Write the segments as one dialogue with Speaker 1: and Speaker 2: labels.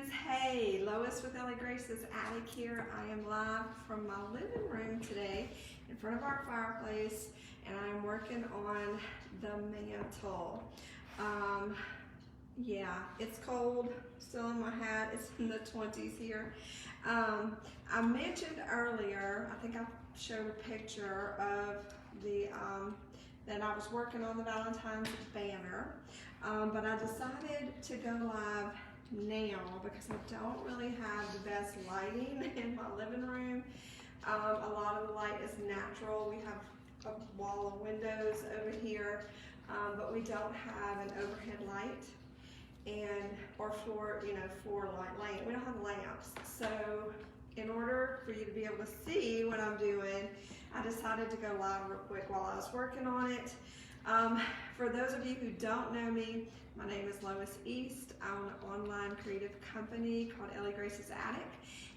Speaker 1: friends. Hey, Lois with Ellie Grace's attic here. I am live from my living room today in front of our fireplace, and I'm working on the mantle. Yeah, it's cold, still in my hat. It's in the 20s here. I mentioned earlier, I think I showed a picture of the that I was working on the Valentine's banner, but I decided to go live now because I don't really have the best lighting in my living room. A lot of the light is natural. We have a wall of windows over here, but we don't have an overhead light or floor light. We don't have lamps. So in order for you to be able to see what I'm doing, I decided to go live real quick while I was working on it. For those of you who don't know me, my name is Lois East. I own an online creative company called Ellie Grace's Attic,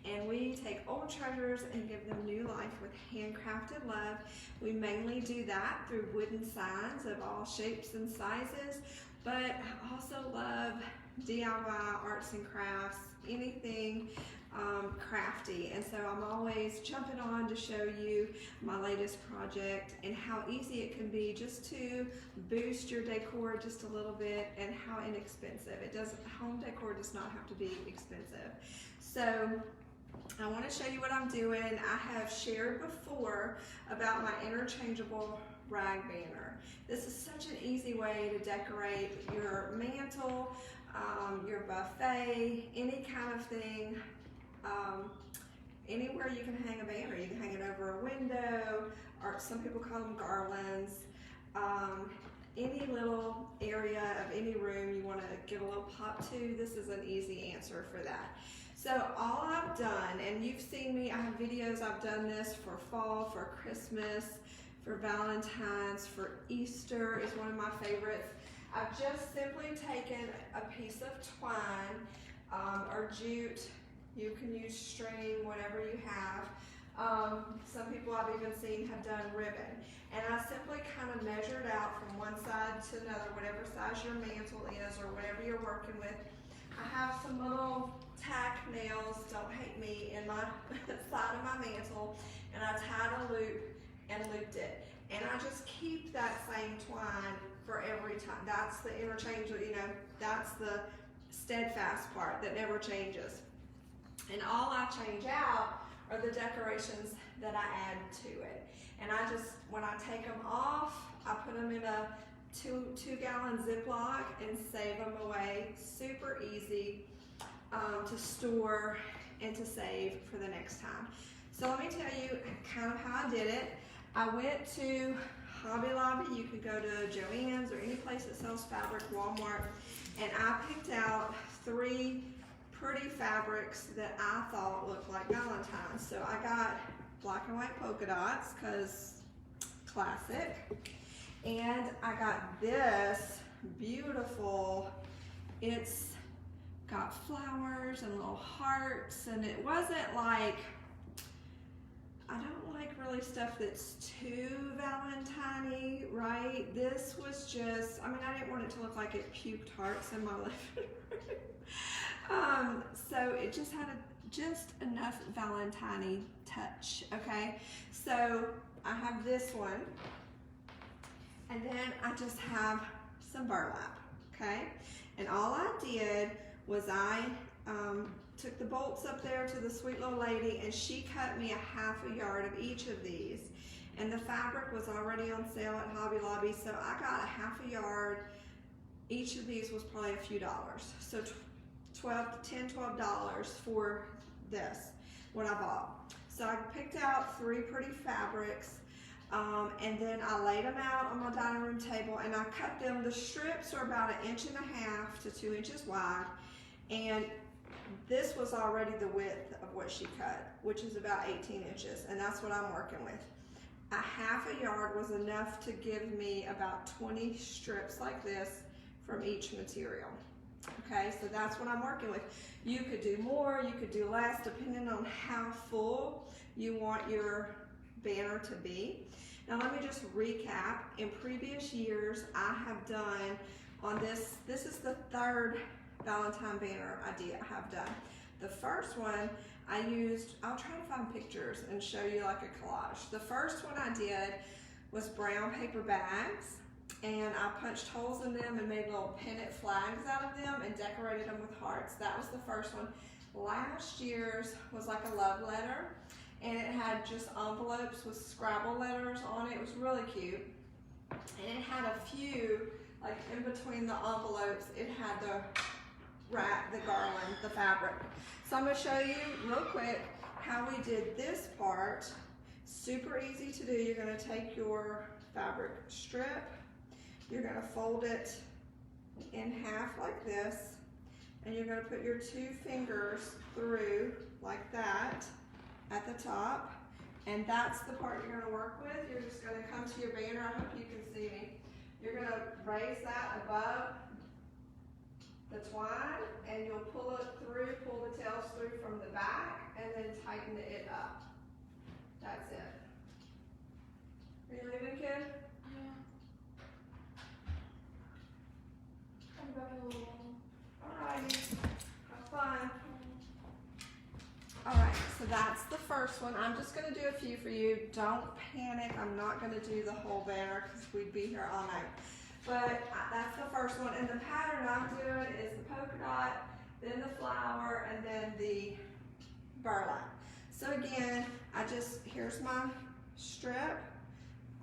Speaker 1: and we take old treasures and give them new life with handcrafted love. We mainly do that through wooden signs of all shapes and sizes, but I also love DIY, arts and crafts, anything crafty. And so I'm always jumping on to show you my latest project and how easy it can be just to boost your decor just a little bit, and how inexpensive. Home decor does not have to be expensive. So I want to show you what I'm doing. I have shared before about my interchangeable rag banner. This is such an easy way to decorate your mantle, your buffet, any kind of thing. Anywhere you can hang a banner. You can hang it over a window, or some people call them garlands. Any little area of any room you want to give a little pop to, this is an easy answer for that. So all I've done, and you've seen me, I have videos, I've done this for fall, for Christmas, for Valentine's, for Easter is one of my favorites. I've just simply taken a piece of twine or jute. You can use string, whatever you have. Some people I've even seen have done ribbon. And I simply kind of measured out from one side to another, whatever size your mantle is or whatever you're working with. I have some little tack nails, don't hate me, in my side of my mantle, and I tied a loop and looped it. And I just keep that same twine for every time. That's the interchangeable, that's the steadfast part that never changes. And all I change out are the decorations that I add to it. And when I take them off, I put them in a two-gallon Ziploc and save them away. Super easy to store and to save for the next time. So let me tell you kind of how I did it. I went to Hobby Lobby. You could go to Joann's or any place that sells fabric, Walmart, and I picked out 3 pretty fabrics that I thought looked like Valentine's. So I got black and white polka dots, because classic. And I got this beautiful, it's got flowers and little hearts, and it wasn't like, I don't like really stuff that's too Valentine-y, right? This was just, I didn't want it to look like it puked hearts in my living room. So it just had just enough Valentine-y touch, okay? So I have this one, and then I just have some burlap, okay? And all I did was I took the bolts up there to the sweet little lady, and she cut me a ½ yard of each of these. And the fabric was already on sale at Hobby Lobby, so I got a ½ yard. Each of these was probably a few dollars. So $12 for this, what I bought. So I picked out 3 pretty fabrics, and then I laid them out on my dining room table, and I cut them. The strips are about 1.5 inches to 2 inches wide, and this was already the width of what she cut, which is about 18 inches, and that's what I'm working with. A ½ yard was enough to give me about 20 strips like this from each material. Okay, so that's what I'm working with. You could do more, you could do less, depending on how full you want your banner to be. Now let me just recap. In previous years, I have done on this is the 3rd Valentine banner idea I have done. The first one I'll try to find pictures and show you like a collage. The first one I did was brown paper bags, and I punched holes in them and made little pennant flags out of them and decorated them with hearts. That was the first one. Last year's was like a love letter, and it had just envelopes with Scrabble letters on it. It was really cute. And it had a few, like in between the envelopes, it had the garland, the fabric. So I'm gonna show you real quick how we did this part. Super easy to do. You're gonna take your fabric strip, you're gonna fold it in half like this, and you're gonna put your 2 fingers through like that at the top, and that's the part you're gonna work with. You're just gonna come to your banner. I hope you can see me. You're gonna raise that above the twine, and you'll pull it through, pull the tails through from the back, and then tighten it up. That's it. Are you leaving, kid?
Speaker 2: Yeah. I'm going a little.
Speaker 1: Alrighty, have fun. Alright, so that's the first one. I'm just going to do a few for you. Don't panic. I'm not going to do the whole banner because we'd be here all night. But that's the first one. And the pattern I'm doing is the polka dot, then the flower, and then the burlap. So again, here's my strip.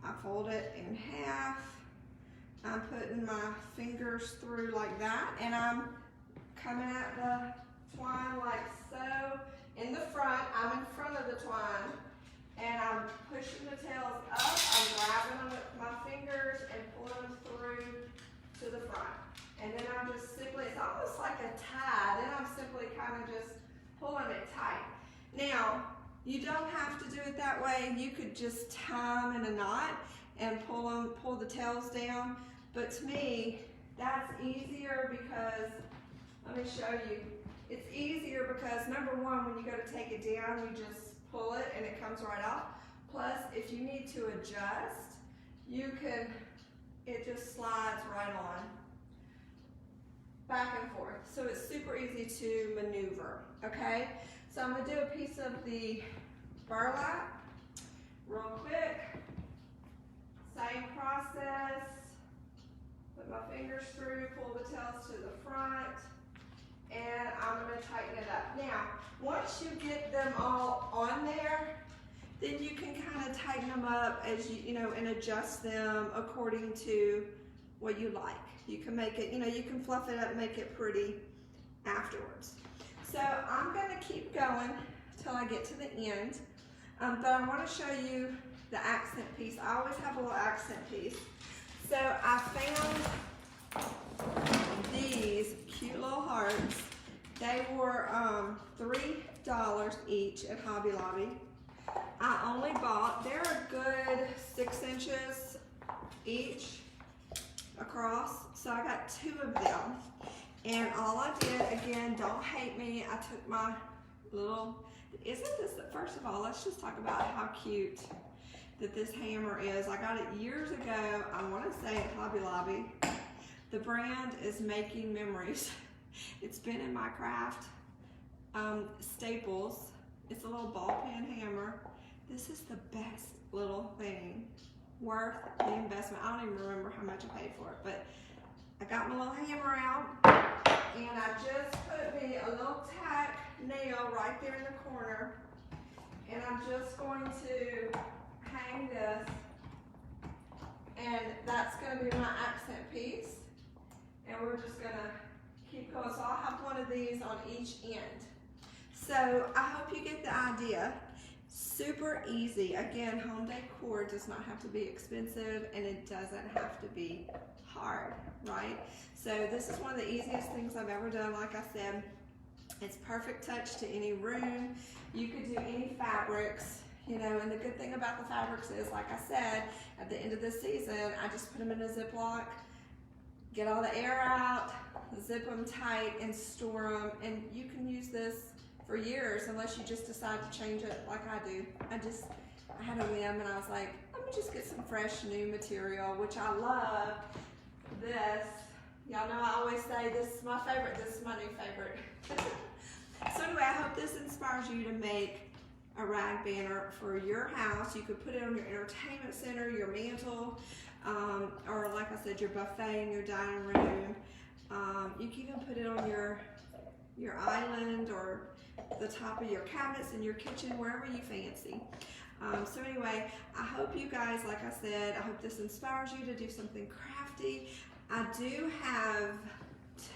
Speaker 1: I fold it in half. I'm putting my fingers through like that, and I'm coming at the twine like so. In the front, I'm in front of the twine, and I'm pushing the tails up. I'm grabbing them with my fingers and pulling them through to the front. And then I'm just simply, it's almost like a tie. Then I'm simply kind of just pulling it tight. Now, you don't have to do it that way. You could just tie them in a knot and pull the tails down. But to me, that's easier because, let me show you. It's easier because number one, when you go to take it down, you just pull it and it comes right off. Plus, if you need to adjust, it just slides right on, back and forth. So it's super easy to maneuver, okay? So I'm gonna do a piece of the burlap real quick. Same process. Put my fingers through, pull the tails to the front, and I'm going to tighten it up. Now, once you get them all on there, then you can kind of tighten them up as you know, and adjust them according to what you like. You can make it, you can fluff it up and make it pretty afterwards. So I'm going to keep going till I get to the end, but I want to show you the accent piece. I always have a little accent piece. So I found these cute little hearts. They were $3 each at Hobby Lobby. I only bought, they're a good 6 inches each across. So I got 2 of them. And all I did, again, don't hate me, I took my little, first of all, let's just talk about how cute that this hammer is. I got it years ago, I want to say at Hobby Lobby. The brand is Making Memories. It's been in my craft staples. It's a little ball pen hammer. This is the best little thing, worth the investment. I don't even remember how much I paid for it, but I got my little hammer out, and I just put me a little tack nail right there in the corner, and I'm just going to hang this, and that's going to be my accent piece, and we're just going to keep going. So I'll have one of these on each end. So I hope you get the idea. Super easy. Again, home decor does not have to be expensive, and it doesn't have to be hard, right? So this is one of the easiest things I've ever done. Like I said, it's perfect touch to any room. You could do any fabrics, and the good thing about the fabrics is, like I said, at the end of the season, I just put them in a Ziploc, get all the air out, zip them tight, and store them. And you can use this for years unless you just decide to change it like I do. I had a whim, and I was like, let me just get some fresh new material, which I love. Y'all know I always say this is my favorite, this is my new favorite. So anyway, I hope this inspires you to make a rag banner for your house. You could put it on your entertainment center, your mantle, or like I said, your buffet in your dining room. You can even put it on your island or the top of your cabinets in your kitchen, wherever you fancy. So anyway, I hope you guys, like I said, I hope this inspires you to do something crafty. I do have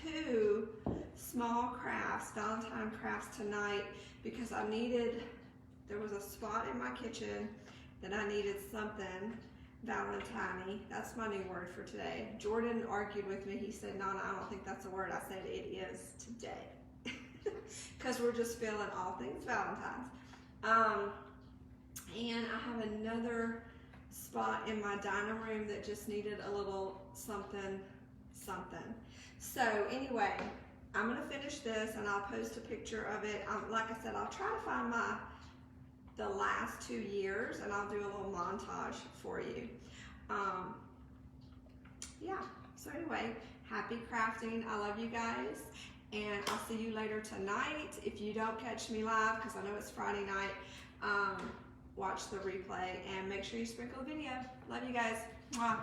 Speaker 1: 2 small crafts, Valentine crafts tonight, because there was a spot in my kitchen that I needed something Valentine-y. That's my new word for today. Jordan argued with me. He said, Nana, I don't think that's a word. I said, it is today. Because we're just feeling all things Valentine's. And I have another spot in my dining room that just needed a little something. So anyway, I'm gonna finish this and I'll post a picture of it. Like I said, I'll try to find the last 2 years and I'll do a little montage for you. Yeah, so anyway, happy crafting. I love you guys. And I'll see you later tonight. If you don't catch me live, because I know it's Friday night, watch the replay and make sure you sprinkle the video. Love you guys. Mwah.